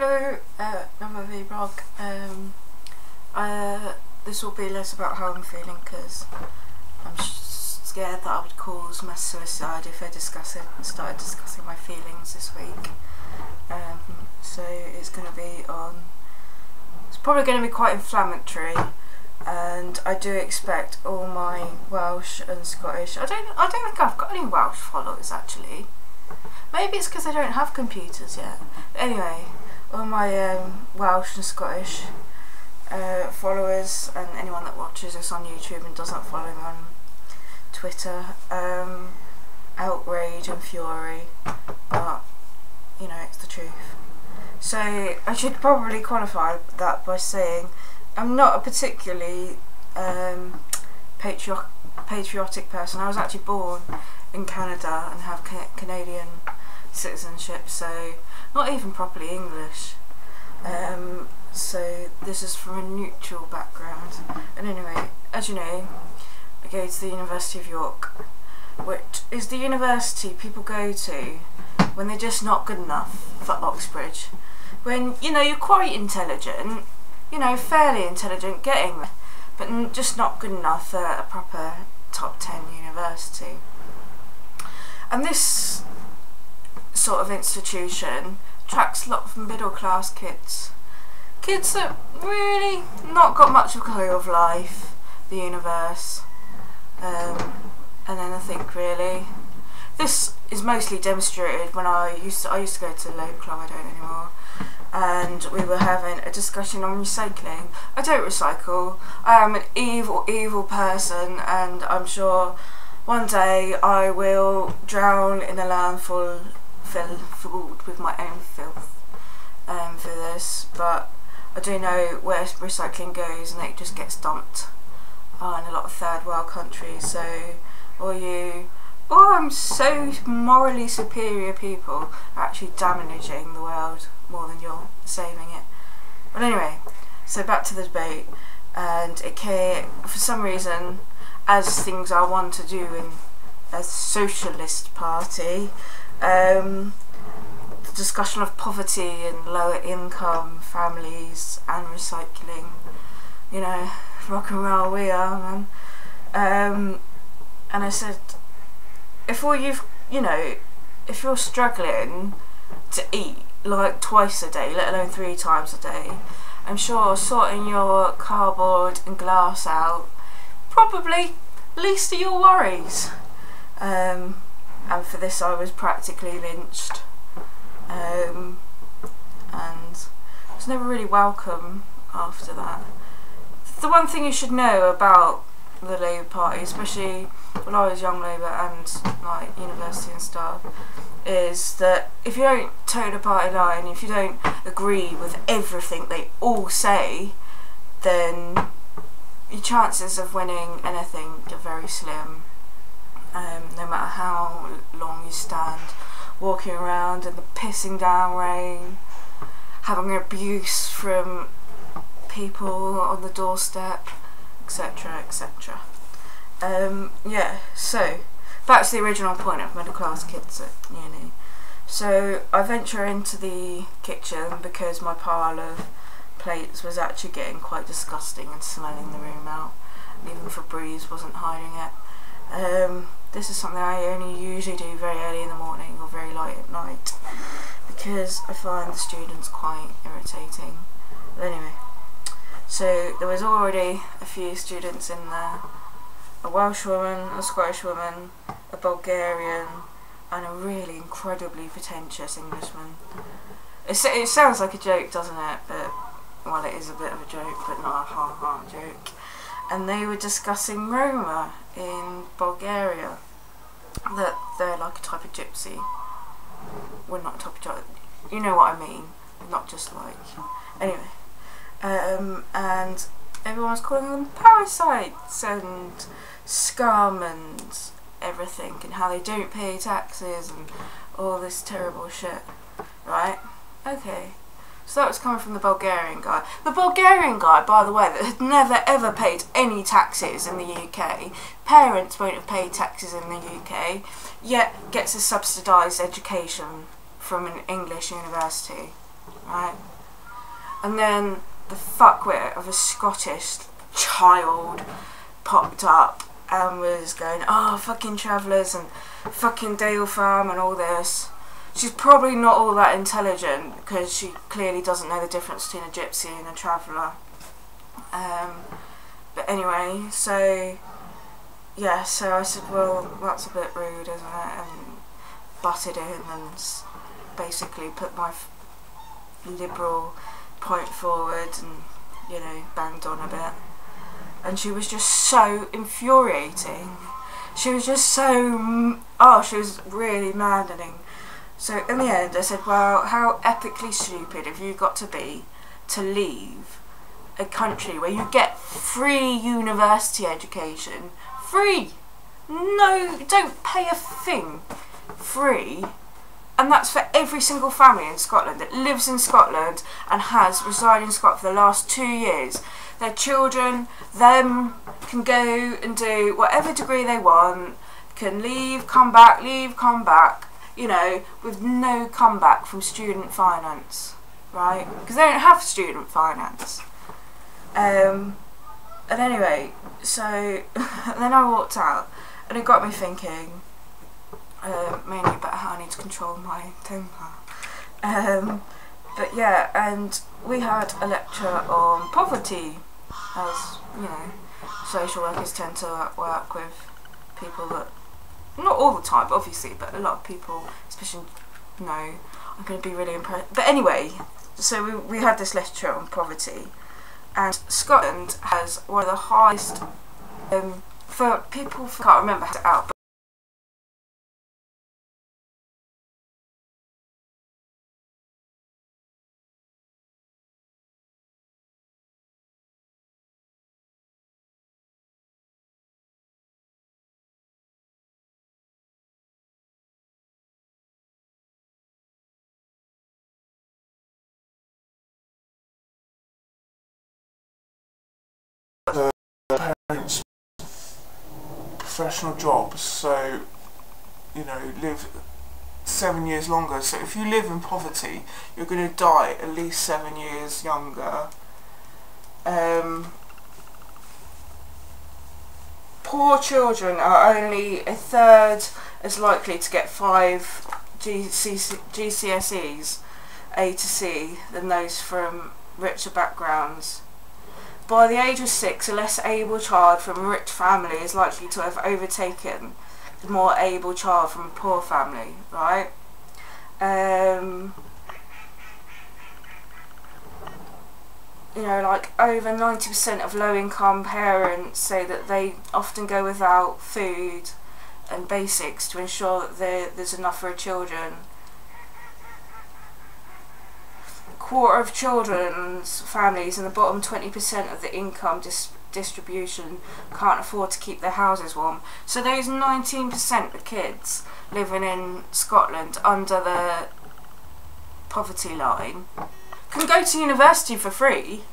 Hello, another vlog. This will be less about how I'm feeling because I'm scared that I would cause mass suicide if I started discussing my feelings this week. So it's probably going to be quite inflammatory, and I do expect all my Welsh and Scottish. I don't think I've got any Welsh followers actually. Maybe it's because I don't have computers yet. But anyway, all my Welsh and Scottish followers, and anyone that watches us on YouTube and doesn't follow me on Twitter, outrage and fury, but you know, it's the truth. So I should probably qualify that by saying I'm not a particularly patriotic person. I was actually born in Canada and have Canadian citizenship, so not even properly English. So this is from a neutral background. And anyway, as you know, I go to the University of York, which is the university people go to when they're just not good enough for Oxbridge. When, you know, you're quite intelligent, you know, fairly intelligent, getting there, but just not good enough for a proper top 10 university. And this sort of institution attracts a lot of middle class kids that really not got much of a clue of life, the universe, and anything really. This is mostly demonstrated when I used to go to the Labour Club. I don't anymore, and we were having a discussion on recycling. I don't recycle. I am an evil person, and I'm sure one day I will drown in a landfill filled with my own filth for this, but I do know where recycling goes, and it just gets dumped in a lot of third world countries. So I'm so morally superior people are actually damaging the world more than you're saving it. But anyway, so back to the debate, and for some reason, as things are wont to do in a socialist party, the discussion of poverty and lower income families and recycling, you know, rock and roll we are, man. And I said, if you're struggling to eat like twice a day, let alone 3 times a day, I'm sure sorting your cardboard and glass out probably least of your worries. And for this I was practically lynched, and was never really welcome after that. The one thing you should know about the Labour Party, especially when I was young Labour and like university and stuff, is that if you don't toe the party line, if you don't agree with everything they all say, then your chances of winning anything are very slim. No matter how long you stand walking around in the pissing down rain, having abuse from people on the doorstep, etc, etc. Yeah, so back to the original point of middle class kids at uni. So I venture into the kitchen because my pile of plates was actually getting quite disgusting and smelling the room out, and even Febreze wasn't hiding it. This is something I only usually do very early in the morning or very late at night because I find the students quite irritating. But anyway, so there was already a few students in there: a Welsh woman, a Scottish woman, a Bulgarian, and a really incredibly pretentious Englishman. It sounds like a joke, doesn't it? But, well, it is a bit of a joke, but not a ha-ha joke. And they were discussing Roma in Bulgaria, that they're like a type of gypsy. Well, not a type of gypsy, you know what I mean, not just like, anyway. And everyone's calling them parasites and scum and everything, and how they don't pay taxes and all this terrible shit, right? Okay. So that was coming from the Bulgarian guy. The Bulgarian guy, by the way, that had never ever paid any taxes in the UK, parents won't have paid taxes in the UK, yet gets a subsidised education from an English university. right? And then the fuckwit of a Scottish child popped up and was going, oh, fucking travellers and fucking Dale Farm and all this. She's probably not all that intelligent because she clearly doesn't know the difference between a gypsy and a traveller. But anyway, so yeah, so I said, well, that's a bit rude, isn't it? And butted in and basically put my liberal point forward and, you know, banged on a bit. And she was just so infuriating. She was just so, she was really maddening. So in the end I said, well, how epically stupid have you got to be to leave a country where you get free university education? Free! No, don't pay a thing. Free. And that's for every single family in Scotland that lives in Scotland and has resided in Scotland for the last 2 years. Their children, them, can go and do whatever degree they want, can leave, come back, you know, with no comeback from student finance, right? Because they don't have student finance. And anyway, so and then I walked out, and it got me thinking, mainly about how I need to control my temper. But yeah, and we had a lecture on poverty, as you know, social workers tend to work with people that, not all the time obviously, but a lot of people, especially, no, I'm going to be really impressed. But anyway, so we had this lecture on poverty, and Scotland has one of the highest, for people, I can't remember how to out, parents' professional jobs, so, you know, live 7 years longer. So if you live in poverty, you're going to die at least 7 years younger. Poor children are only a third as likely to get 5 GCSEs A to C than those from richer backgrounds. By the age of 6, a less able child from a rich family is likely to have overtaken the more able child from a poor family, right? You know, like over 90% of low-income parents say that they often go without food and basics to ensure that there's enough for children. Quarter of children's families in the bottom 20% of the income distribution can't afford to keep their houses warm. So those 19% of kids living in Scotland under the poverty line can go to university for free.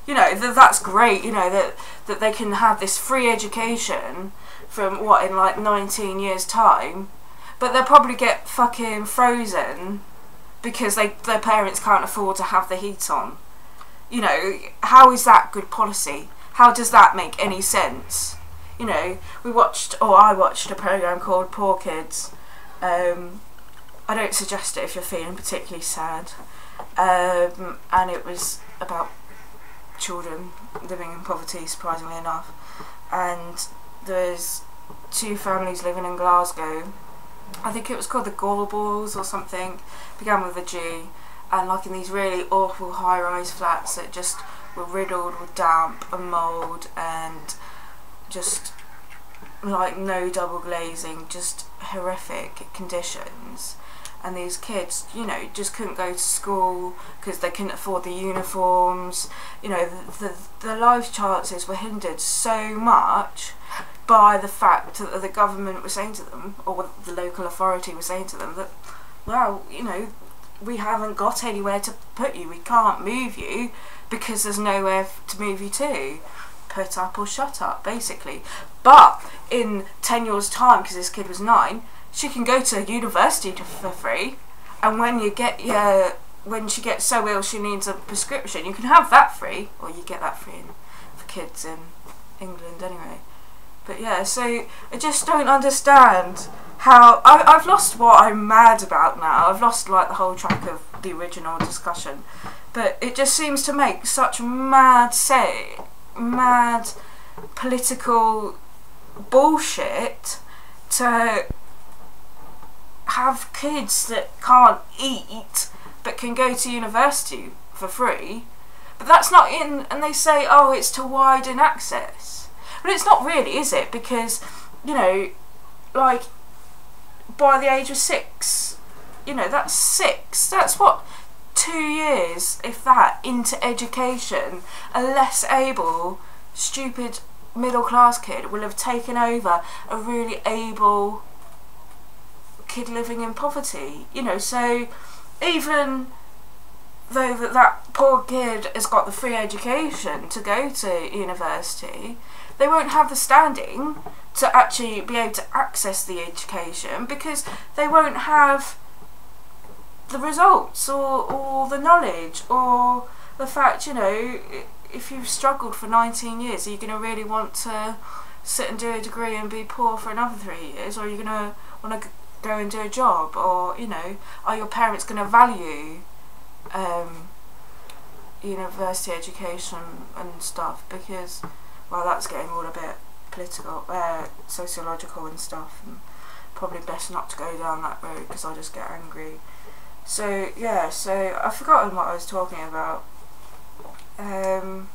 You know, that's great, you know, that they can have this free education from, what, in like 19 years time, but they'll probably get fucking frozen because their parents can't afford to have the heat on. You know, how is that good policy? How does that make any sense? You know, I watched a programme called Poor Kids. I don't suggest it if you're feeling particularly sad. And it was about children living in poverty, surprisingly enough. And there's 2 families living in Glasgow. I think it was called the Gorbals or something, began with a G, and like in these really awful high-rise flats that just were riddled with damp and mould and just like no double glazing, just horrific conditions. And these kids, you know, just couldn't go to school because they couldn't afford the uniforms. You know, the life chances were hindered so much by the fact that the government was saying to them, or the local authority was saying to them, that, well, you know, we haven't got anywhere to put you, we can't move you because there's nowhere to move you to. Put up or shut up, basically. But in 10 years' time, because this kid was 9, she can go to university for free, and when you get your when she gets so ill she needs a prescription, you can have that free, or you get that free for kids in England anyway. But yeah, so I just don't understand how I've lost what I'm mad about now. I've lost like the whole track of the original discussion, but it just seems to make such mad political bullshit to have kids that can't eat but can go to university for free. But that's not in, and they say, oh, it's to widen access. But it's not really, is it? Because, you know, like, by the age of 6, you know, that's 6. That's what, 2 years, if that, into education. A less able, stupid, middle-class kid will have taken over a really able kid living in poverty. You know, so even though that poor kid has got the free education to go to university, they won't have the standing to actually be able to access the education because they won't have the results or the knowledge or the fact, you know, if you've struggled for 19 years, are you going to really want to sit and do a degree and be poor for another 3 years, or are you going to want to go and do a job, or, you know, are your parents going to value university education and stuff? Because, well, that's getting all a bit political, sociological and stuff, and probably best not to go down that road because I'll just get angry. So yeah, so I've forgotten what I was talking about, and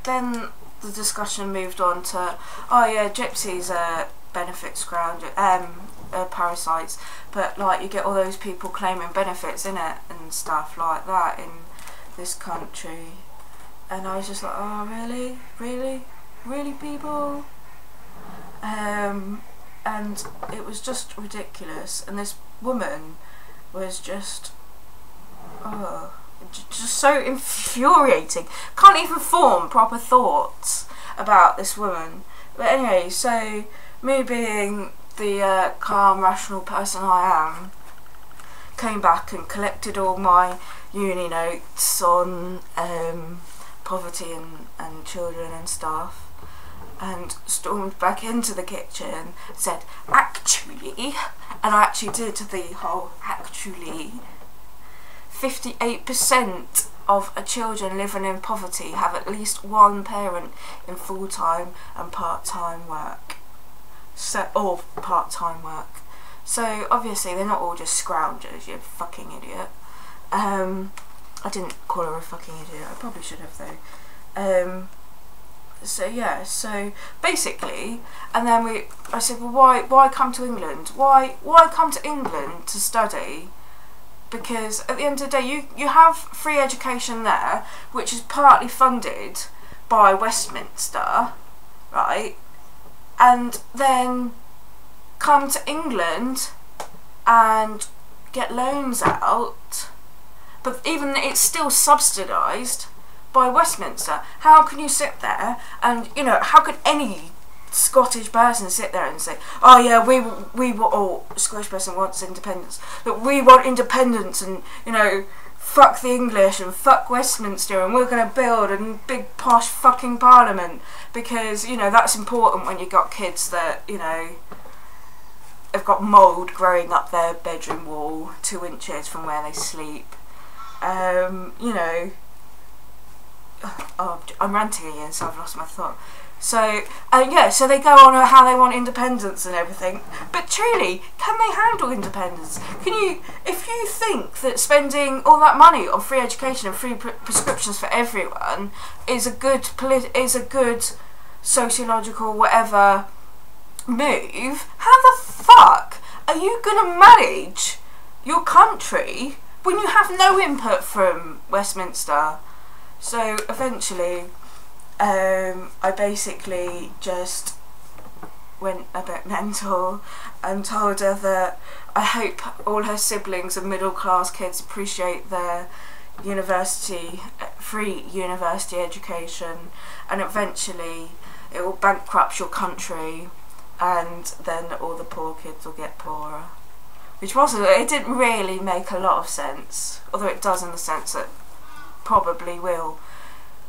then the discussion moved on to, oh yeah, gypsies are benefit scrounge, parasites, but like you get all those people claiming benefits in it and stuff like that in this country, and I was just like, oh really people, and it was just ridiculous, and this woman was just just so infuriating. Can't even form proper thoughts about this woman. But anyway, so me being the calm, rational person I am, came back and collected all my uni notes on poverty and children and stuff, and stormed back into the kitchen, said, actually, and I actually did the whole actually, 58% of children living in poverty have at least one parent in full-time and part-time work. So, or part-time work. So obviously they're not all just scroungers, you fucking idiot. I didn't call her a fucking idiot, I probably should have though. So yeah, so basically, and then I said, well, why come to England? Why come to England to study? Because at the end of the day, you have free education there, which is partly funded by Westminster, right? And then come to England and get loans out, but even it's still subsidised by Westminster. How can you sit there and, you know, how could any Scottish person sit there and say, oh yeah, Scottish person wants independence, that we want independence, and, you know, fuck the English and fuck Westminster, and we're going to build a big posh fucking parliament, because, you know, that's important when you got kids that, you know, have got mould growing up their bedroom wall 2 inches from where they sleep. You know, oh, I'm ranting again, so I've lost my thought. So, yeah, so they go on how they want independence and everything, but truly, can they handle independence? Can you, if you think that spending all that money on free education and free prescriptions for everyone is a good sociological whatever move, how the fuck are you gonna manage your country when you have no input from Westminster? So eventually, I basically just went a bit mental and told her that I hope all her siblings and middle class kids appreciate their free university education, and eventually it will bankrupt your country, and then all the poor kids will get poorer. which wasn't, it didn't really make a lot of sense, although it does in the sense that probably will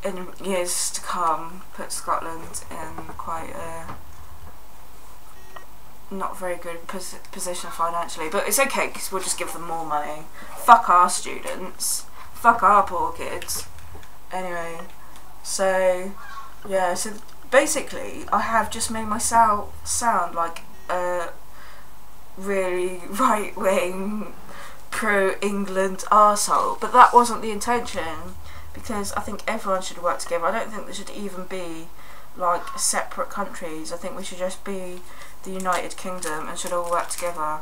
in years to come put Scotland in quite a not very good position financially, but it's okay because we'll just give them more money. Fuck our students, fuck our poor kids. Anyway, so yeah, so basically I have just made myself sound like a really right-wing pro-England arsehole, but that wasn't the intention, because I think everyone should work together. I don't think there should even be like separate countries. I think we should just be the United Kingdom and should all work together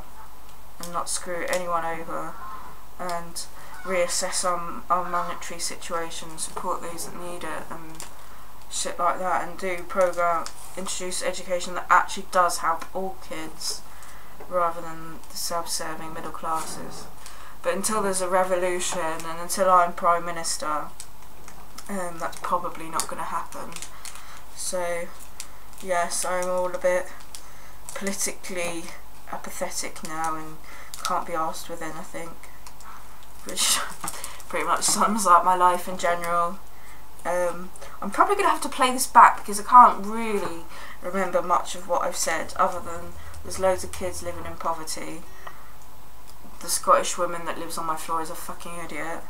and not screw anyone over, and reassess our monetary situation, support those that need it and shit like that, and introduce education that actually does help all kids rather than the self-serving middle classes. But until there's a revolution and until I'm Prime Minister, that's probably not going to happen. So yes, I'm all a bit politically apathetic now and can't be arsed with anything, which pretty much sums up my life in general. I'm probably going to have to play this back because I can't really remember much of what I've said, other than there's loads of kids living in poverty. The Scottish woman that lives on my floor is a fucking idiot.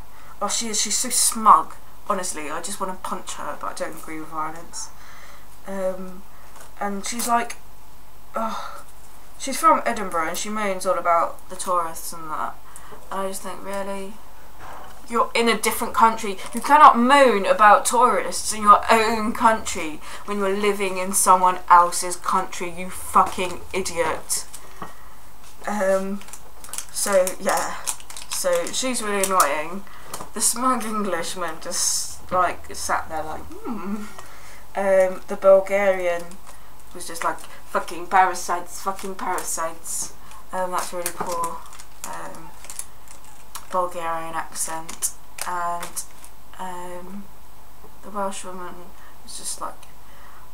Oh, she is. She's so smug. Honestly, I just want to punch her, but I don't agree with violence. And she's like, oh, she's from Edinburgh and she moans all about the tourists and that. And I just think, really? You're in a different country. You cannot moan about tourists in your own country when you're living in someone else's country, you fucking idiot. So yeah, so she's really annoying. The smug Englishman just like sat there like, the Bulgarian was just like, fucking parasites, fucking parasites. That's really poor Bulgarian accent. And the Welsh woman was just like,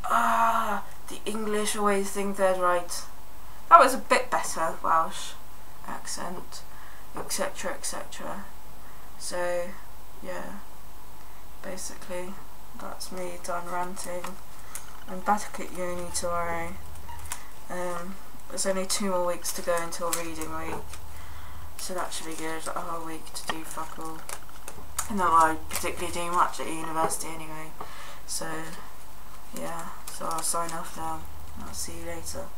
the English always think they're right. That was a bit better Welsh accent, etc, etc. So yeah, basically that's me done ranting. I'm back at uni tomorrow. There's only 2 more weeks to go until reading week, so that should be good. A whole week to do fuck all. And not I particularly do much at university anyway. So yeah, so I'll sign off now. I'll see you later.